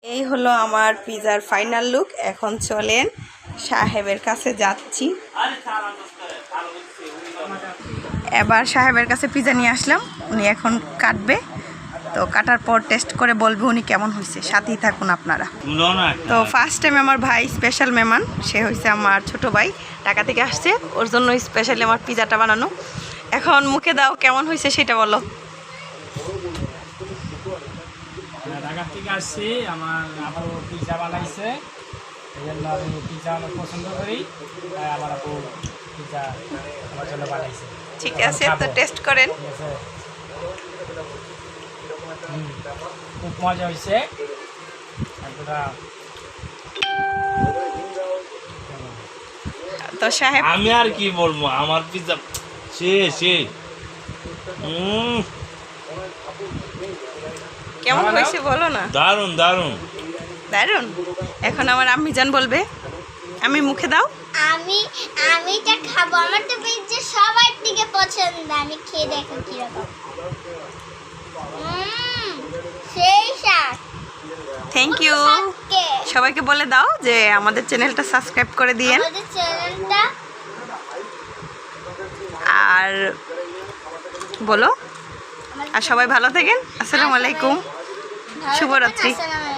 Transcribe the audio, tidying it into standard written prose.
এই হলো আমার পিজার ফাইনাল লুক। এখন চলেন সাহেবের কাছে যাচ্ছি। এবার সাহেবের কাছে পিজা নিয়ে আসলাম, উনি এখন কাটবে। তো কাটার পর টেস্ট করে বলবে উনি কেমন হয়েছে। সাথেই থাকুন আপনারা। তো ফার্স্ট টাইম আমার ভাই স্পেশাল মেহমান, সে হয়েছে আমার ছোট ভাই, ঢাকা থেকে আসছে, ওর জন্য স্পেশালি আমার পিজাটা বানানো। এখন মুখে দাও কেমন হয়েছে সেটা বলো। ঢাকা থেকে আসছি, আমার আপু পিজা বানাইছে, এই জন্য আমি পিজা অনেক পছন্দ করি, তাই আমার আপু পিজা আমার জন্য বানাইছে। ঠিক আছে, তো টেস্ট করেন। ঠিক আছে, খুব মজা হয়েছে। তো সাহেব, আমি আর কি বলবো, আমার পিজা সে কেমন হয়েছে বলো না। দারুন দারুন দারুন। এখন আমার আম্মিজান বলবে, আমি মুখে দাও। আমি এটা খাবো, আমার তো পিজ্জা সবার থেকে পছন্দ। আমি খেয়ে দেখো কিরকম। সেই স্বাদ। Thank you. সবাইকে বলে দাও যে আমাদের চ্যানেলটা সাবস্ক্রাইব করে দিয়েন। আমাদের চ্যানেলটা আর বলো, আর সবাই ভালো থাকেন। আসসালামু আলাইকুম, শুভরাত্রি। আসসালামু